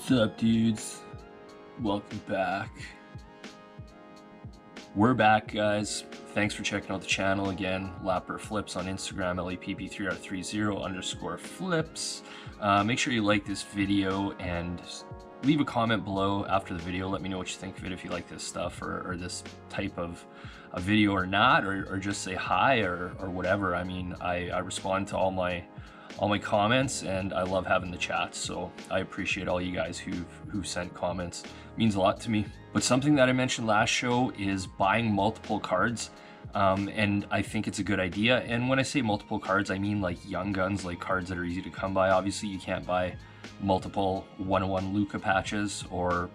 What's up, dudes? Welcome back. We're back, guys. Thanks for checking out the channel again. Lapper Flips on Instagram, LAPP3R30_flips. Make sure you like this video and leave a comment below after the video. Let me know what you think of it, if you like this stuff or this type of a video or not, or just say hi or whatever. I mean, I respond to all my comments, and I love having the chats, so I appreciate all you guys who sent comments. It means a lot to me. But something that I mentioned last show is buying multiple cards, and I think it's a good idea. And when I say multiple cards, I mean like young guns, like cards that are easy to come by. Obviously you can't buy multiple 101 Luka patches, or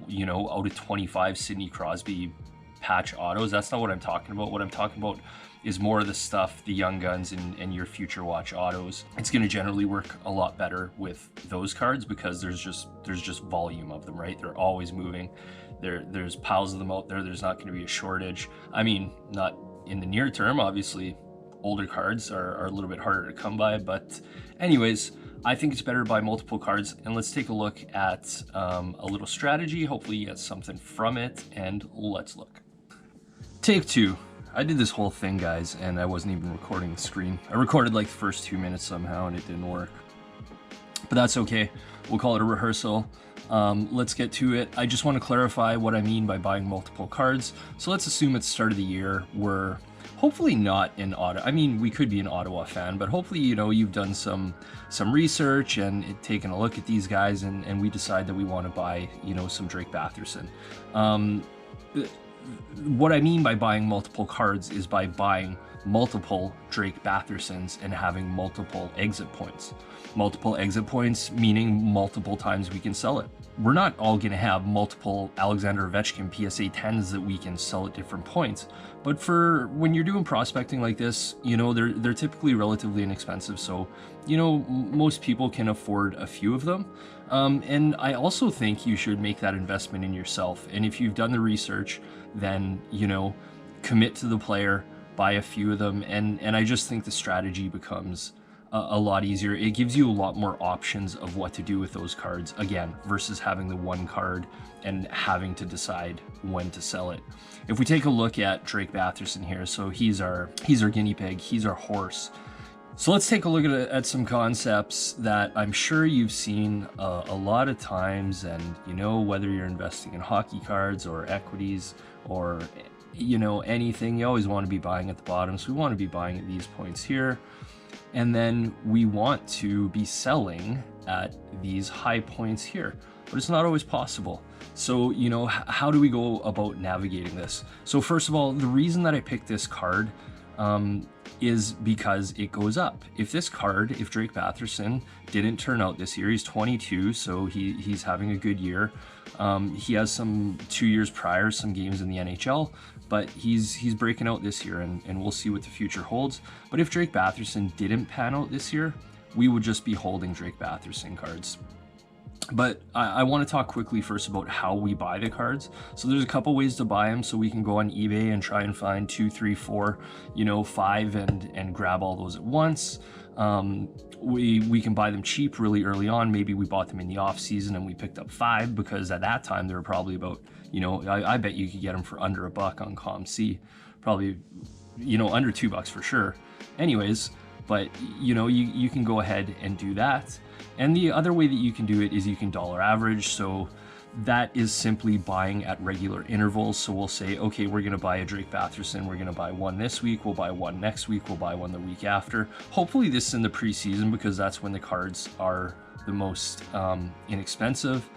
you know, out of 25 Sidney Crosby patch autos. That's not what I'm talking about. What I'm talking about is more of the stuff, the young guns and your future watch autos. It's going to generally work a lot better with those cards because there's just volume of them, right? They're always moving. There's piles of them out there. There's not going to be a shortage. I mean, not in the near term, obviously. Older cards are a little bit harder to come by, but anyways, I think it's better to buy multiple cards. And let's take a look at a little strategy. Hopefully you get something from it, and let's look. Take two. I did this whole thing, guys, and I wasn't even recording the screen. I recorded like the first 2 minutes somehow and it didn't work. But that's okay. We'll call it a rehearsal. Let's get to it. I just want to clarify what I mean by buying multiple cards. So let's assume at the start of the year we're hopefully not in Ottawa. I mean, we could be an Ottawa fan, but hopefully, you know, you've done some research and taken a look at these guys, and we decide that we want to buy, you know, some Drake Batherson. What I mean by buying multiple cards is by buying multiple Drake Bathersons and having multiple exit points. Multiple exit points meaning multiple times we can sell it. We're not all going to have multiple Alexander Ovechkin PSA 10s that we can sell at different points. But for when you're doing prospecting like this, you know, they're typically relatively inexpensive. So, you know, most people can afford a few of them. And I also think you should make that investment in yourself. And if you've done the research, then, you know, commit to the player, buy a few of them. And I just think the strategy becomes a lot easier. It gives you a lot more options of what to do with those cards, again, versus having the one card and having to decide when to sell it. If we take a look at Drake Batherson here, so he's our guinea pig, he's our horse. So let's take a look at some concepts that I'm sure you've seen a lot of times, and you know, whether you're investing in hockey cards or equities or, you know, anything, you always want to be buying at the bottom. So we want to be buying at these points here. And then we want to be selling at these high points here, but it's not always possible. So, you know, how do we go about navigating this? So first of all, the reason that I picked this card is because it goes up. If this card, if Drake Batherson didn't turn out this year, he's 22, so he's having a good year. He has some 2 years prior, some games in the NHL, but he's breaking out this year, and we'll see what the future holds. But if Drake Batherson didn't pan out this year, we would just be holding Drake Batherson cards. But I want to talk quickly first about how we buy the cards. So there's a couple ways to buy them. So we can go on eBay and try and find 2, 3, 4, you know, 5 and grab all those at once. We can buy them cheap really early on. Maybe we bought them in the off season and we picked up 5 because at that time they were probably about, you know, I bet you could get them for under $1 on COMC, probably, you know, under $2 for sure. Anyways, but you know, you can go ahead and do that. And the other way that you can do it is you can dollar average. So that is simply buying at regular intervals. So we'll say, okay, we're going to buy a Drake Batherson. We're going to buy one this week. We'll buy one next week. We'll buy one the week after. Hopefully this is in the preseason because that's when the cards are the most inexpensive.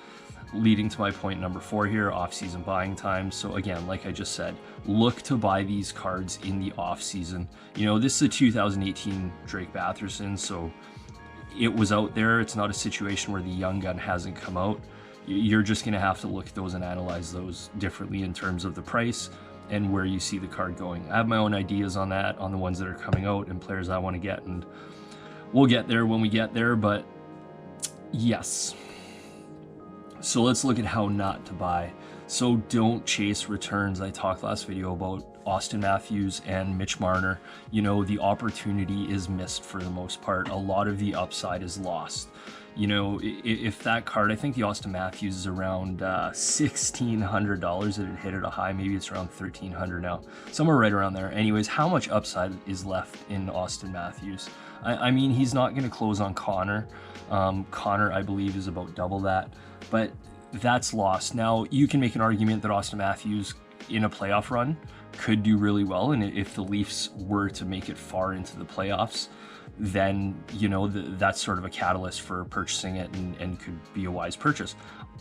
Leading to my point number 4 here, off-season buying time. So again, like I just said, look to buy these cards in the off-season. You know, this is a 2018 Drake Batherson, so it was out there. It's not a situation where the young gun hasn't come out. You're just going to have to look at those and analyze those differently in terms of the price and where you see the card going. I have my own ideas on that, on the ones that are coming out and players I want to get, and we'll get there when we get there, but yes. So let's look at how not to buy. So don't chase returns. I talked last video about Austin Matthews and Mitch Marner. You know, the opportunity is missed for the most part. A lot of the upside is lost. You know, if that card, I think the Austin Matthews is around $1,600 that it hit at a high. Maybe it's around $1,300 now, somewhere right around there. Anyways, how much upside is left in Austin Matthews? I mean, he's not going to close on Connor. Connor, I believe, is about double that, but that's lost. Now, you can make an argument that Austin Matthews in a playoff run could do really well, and if the Leafs were to make it far into the playoffs, then, you know, that's sort of a catalyst for purchasing it and could be a wise purchase.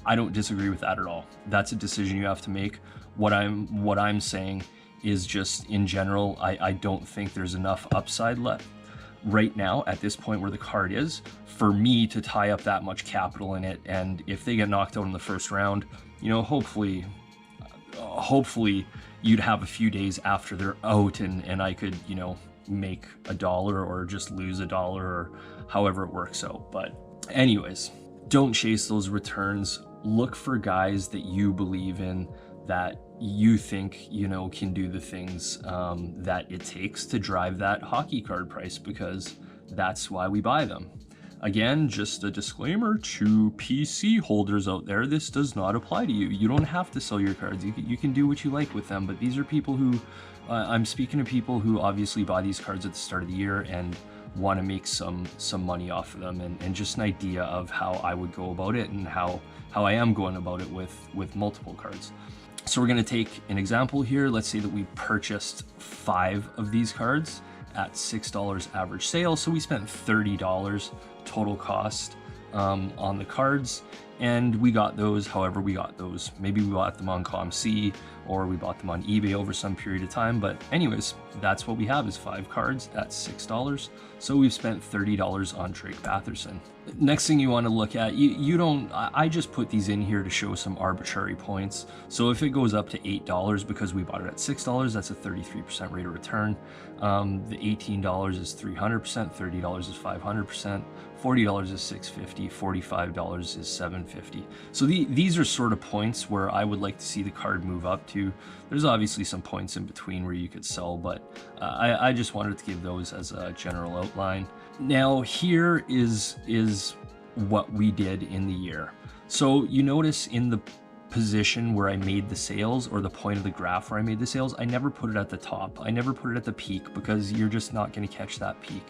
I don't disagree with that at all. That's a decision you have to make. What I'm saying is just in general, I don't think there's enough upside left right now at this point where the card is for me to tie up that much capital in it. And if they get knocked out in the first round, you know, hopefully you'd have a few days after they're out and I could, you know, make $1 or just lose $1 or however it works out. But anyways, don't chase those returns. Look for guys that you believe in, that you think, you know, can do the things that it takes to drive that hockey card price, because that's why we buy them. Again, just a disclaimer to PC holders out there, this does not apply to you. You don't have to sell your cards. You can do what you like with them, but these are people who, I'm speaking to people who obviously buy these cards at the start of the year and want to make some money off of them, and just an idea of how I would go about it and how I am going about it with multiple cards. So we're going to take an example here. Let's say that we purchased 5 of these cards at $6 average sale. So we spent $30 total cost on the cards, and we got those however we got those. Maybe we bought them on ComC or we bought them on eBay over some period of time, but anyways, that's what we have is 5 cards at $6. So we've spent $30 on Drake Batherson. Next thing you want to look at, I just put these in here to show some arbitrary points. So if it goes up to $8 because we bought it at $6, that's a 33% rate of return. The $18 is 300%, $30 is 500%, $40 is 650, $45 is 750. So these are sort of points where I would like to see the card move up to. There's obviously some points in between where you could sell, but I just wanted to give those as a general outline. Now here is what we did in the year. So you notice in the position where I made the sales, or the point of the graph where I made the sales, I never put it at the top. I never put it at the peak, because you're just not going to catch that peak.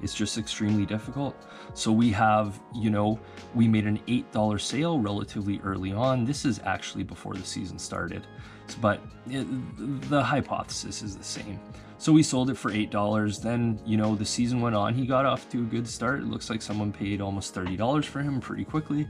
It's just extremely difficult. So we have, you know, we made an $8 sale relatively early on. This is actually before the season started, but the hypothesis is the same. So we sold it for $8. Then, you know, the season went on. He got off to a good start. It looks like someone paid almost $30 for him pretty quickly,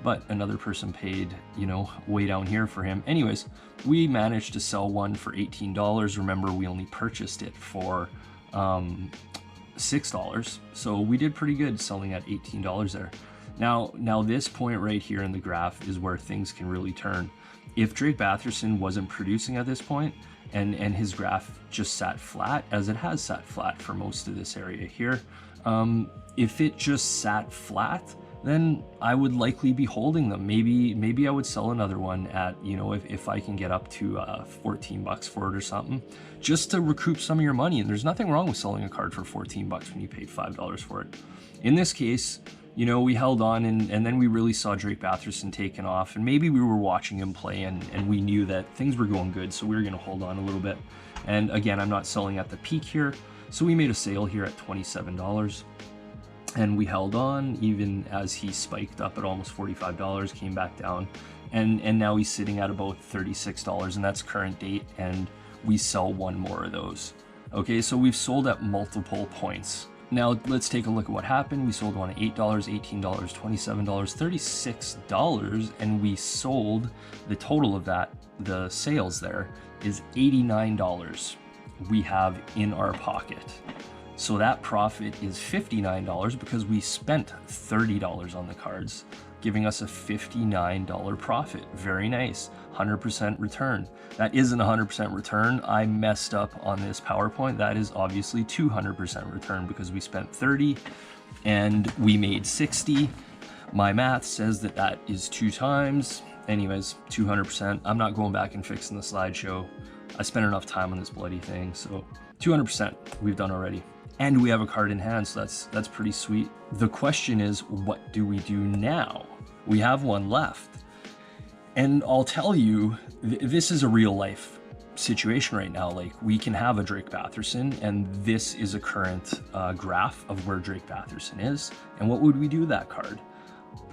but another person paid, you know, way down here for him. Anyways, we managed to sell one for $18. Remember, we only purchased it for $6. So we did pretty good selling at $18 there. Now this point right here in the graph is where things can really turn. If Drake Batherson wasn't producing at this point, and his graph just sat flat, as it has sat flat for most of this area here, if it just sat flat, then I would likely be holding them. Maybe I would sell another one at, you know, if I can get up to 14 bucks for it or something, just to recoup some of your money. And there's nothing wrong with selling a card for 14 bucks when you paid $5 for it. In this case, you know, we held on, and then we really saw Drake Batherson taking off, and maybe we were watching him play and we knew that things were going good, so we were going to hold on a little bit. And again, I'm not selling at the peak here, so we made a sale here at $27, and we held on even as he spiked up at almost $45, came back down, and now he's sitting at about $36, and that's current date, and we sell one more of those. Okay, so we've sold at multiple points. Now let's take a look at what happened. We sold one at $8, $18, $27, $36, and we sold, the total of that, the sales there, is $89 we have in our pocket. So that profit is $59 because we spent $30 on the cards, giving us a $59 profit. Very nice. 100% return. That isn't 100% return. I messed up on this PowerPoint. That is obviously 200% return because we spent 30 and we made 60. My math says that that is 2 times. anyways, 200%. I'm not going back and fixing the slideshow. I spent enough time on this bloody thing, so 200% we've done already. And we have a card in hand, so that's pretty sweet. The question is, what do we do now? We have one left. And I'll tell you, this is a real life situation right now. Like, we can have a Drake Batherson, and this is a current graph of where Drake Batherson is. And what would we do with that card?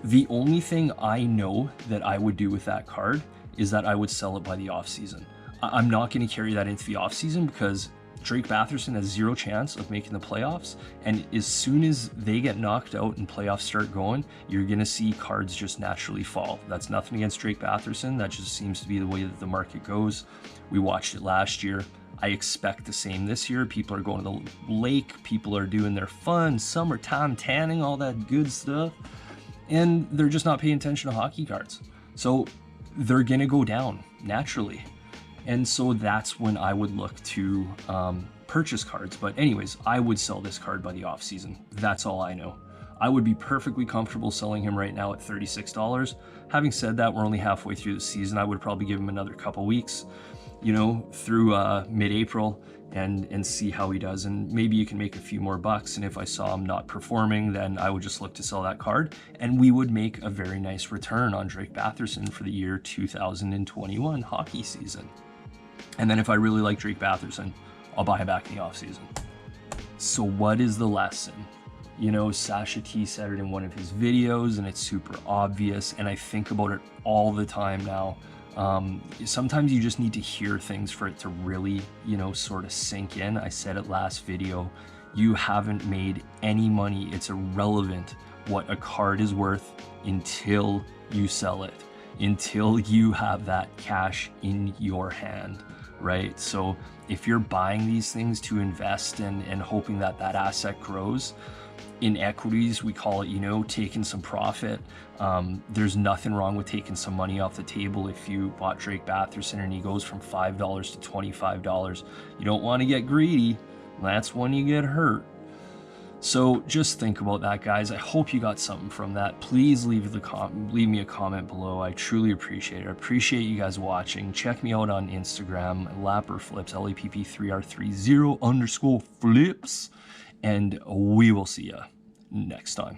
The only thing I know that I would do with that card is that I would sell it by the off season. I'm not going to carry that into the off season because Drake Batherson has zero chance of making the playoffs. And as soon as they get knocked out and playoffs start going, you're going to see cards just naturally fall. That's nothing against Drake Batherson. That just seems to be the way that the market goes. We watched it last year. I expect the same this year. People are going to the lake. People are doing their fun summertime tanning, all that good stuff. And they're just not paying attention to hockey cards. So they're going to go down naturally. And so that's when I would look to purchase cards. But anyways, I would sell this card by the off season. That's all I know. I would be perfectly comfortable selling him right now at $36. Having said that, we're only halfway through the season. I would probably give him another couple weeks, you know, through mid-April and see how he does. And maybe you can make a few more bucks. And if I saw him not performing, then I would just look to sell that card. And we would make a very nice return on Drake Batherson for the year 2021 hockey season. And then if I really like Drake Batherson, I'll buy him back in the offseason. So what is the lesson? You know, Sasha T said it in one of his videos, and it's super obvious, and I think about it all the time now. Sometimes you just need to hear things for it to really, you know, sort of sink in. I said it last video, you haven't made any money. It's irrelevant what a card is worth until you sell it, until you have that cash in your hand, right? So if you're buying these things to invest in and hoping that that asset grows, in equities, we call it, you know, taking some profit. There's nothing wrong with taking some money off the table. If you bought Drake Batherson and he goes from $5 to $25, you don't want to get greedy. That's when you get hurt. So just think about that, guys. I hope you got something from that. Please leave me a comment below. I truly appreciate it. I appreciate you guys watching. Check me out on Instagram, LapperFlips, LAPP3R30_flips. And we will see you next time.